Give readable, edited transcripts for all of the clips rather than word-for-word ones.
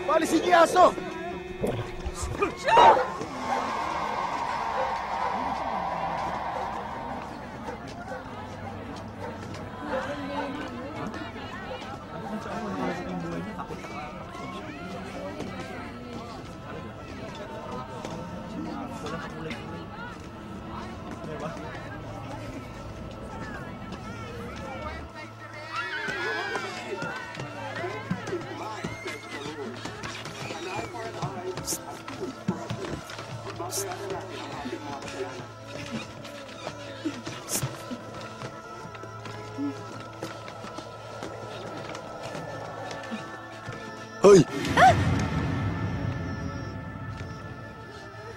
Palisin niyo yung aso! Hoy!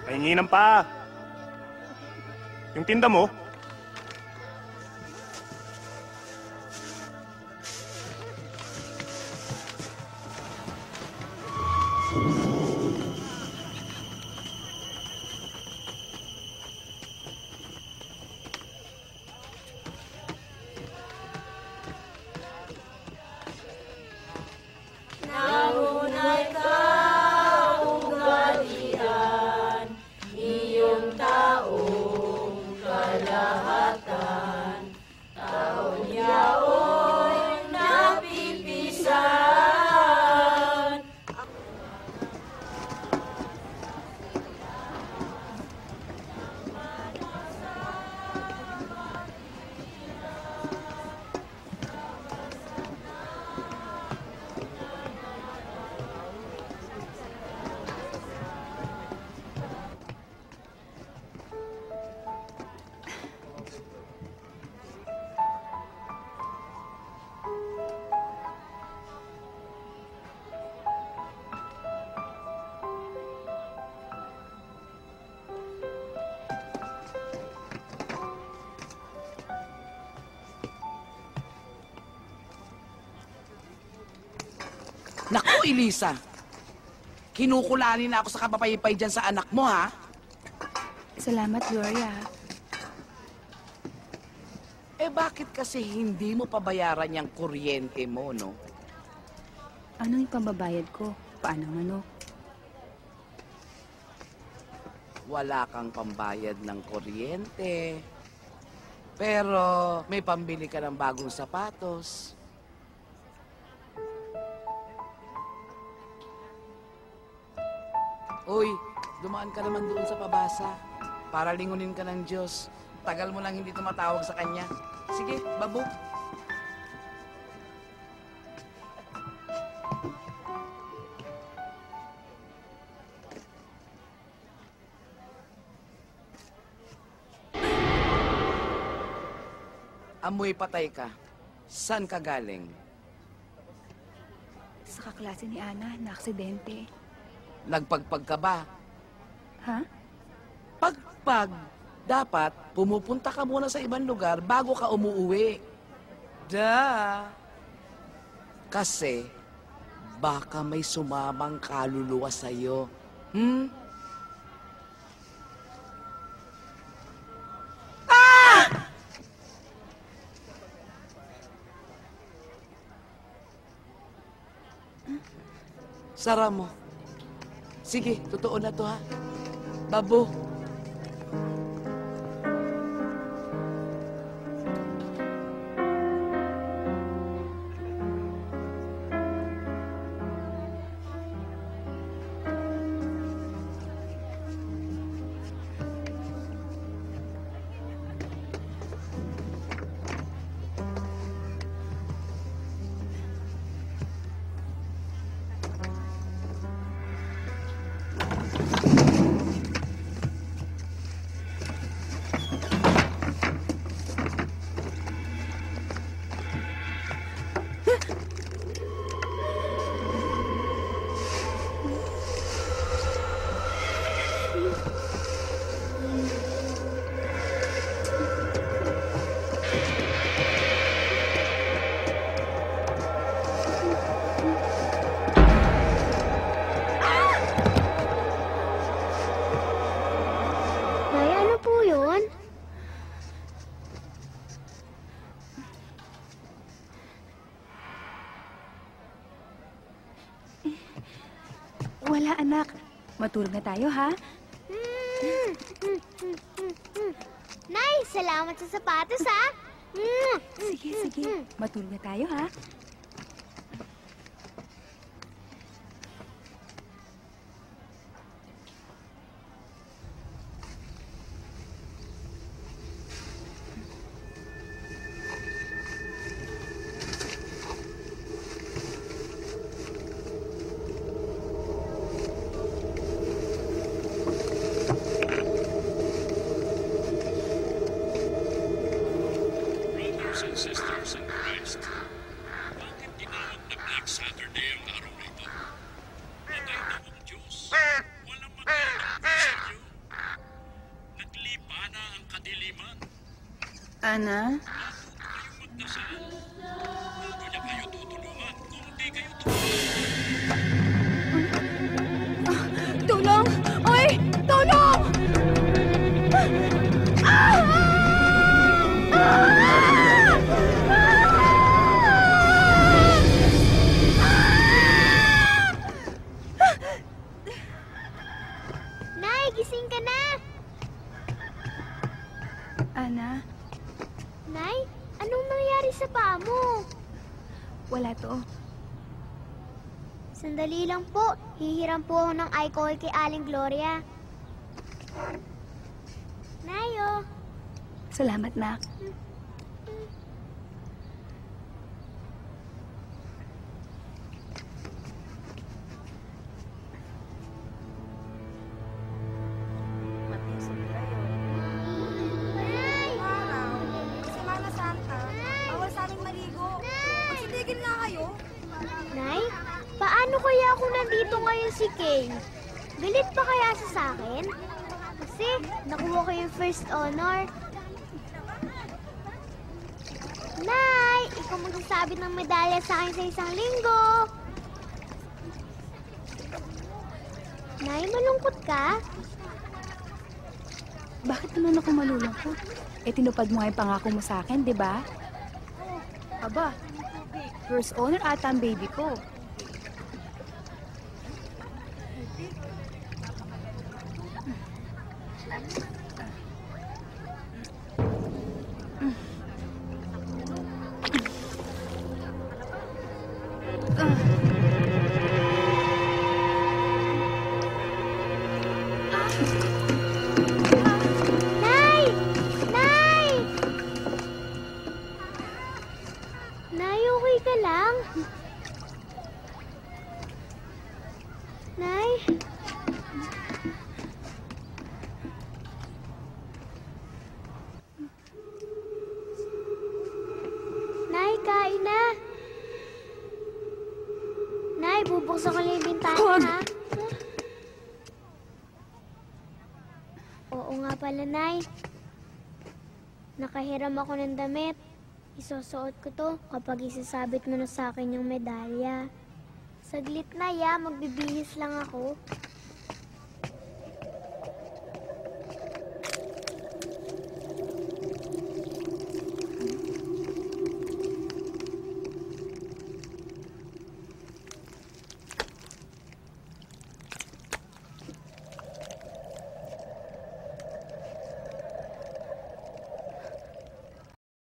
Pahinginan pa. Yung tinda mo, Naku, Elisa! Kinukulani na ako sa kapapayipay dyan sa anak mo, ha? Salamat, Gloria. Eh, bakit kasi hindi mo pabayaran yung kuryente mo, no? Anong ipambabayad ko? Paano ano? Wala kang pambayad ng kuryente. Pero may pambili ka ng bagong sapatos. Uy, dumaan ka naman doon sa pabasa para lingunin ka ng Diyos. Tagal mo lang hindi tumatawag sa Kanya. Sige, babo. Amoy patay ka. Saan ka galing? Sa kaklase ni Ana, na aksidente. Nagpagpag ka ba? Ha? Pagpag. Dapat pumupunta ka muna sa ibang lugar bago ka umuwi. Kasi baka may sumamang kaluluwa sa'yo. Sara mo. Sige, totoo na to, ha? Babo. Wala, anak. Matulog na tayo, ha? Nay, salamat sa sapatos, ha? Sige, sige. Matulog na tayo, ha? Brothers and sisters in Christ, bakit tinawag na Black Saturday ang araw na ito? Patay daw ang Diyos. Walang maglalagay sa inyo. Naglipa na ang kadiliman. Ana? Matuto kayong magdasal. Bago niya kayo tutulungan kung di kayo tutulungan. Tulong! Oy! Tulong! Nay, gising ka na! Ana, Nay, anong nangyari sa paa mo? wala to. Sandali lang po. Hihiram po ako ng alcohol kay Aling Gloria. Nay, oh. Salamat, nak. Nay! Semana Santa, bawal sa aming maligo. Magsitigil nga kayo. Nay, paano kaya kung nandito ngayon si Kay? Galit pa kaya siya sa akin? Kasi nakuha ko yung first honor. Nay, ikaw magsasabi ng medalya sa akin sa isang linggo. Nay, malungkot ka? Bakit naman ako malulungkot? Eh, tinupad mo nga yung pangako mo sa akin, di ba? Aba, first honor ata ang baby ko. Nay! Nay! Nay, okay ka lang? Nay? Nay, kain na. Nay, bubuksan ko lang yung bintana, Huwag! ha? Oo nga pala, Nay. Nakahiram ako ng damit. Isusuot ko to kapag isasabit mo na sa akin yung medalya. Saglit na, ya. Magbibihis lang ako.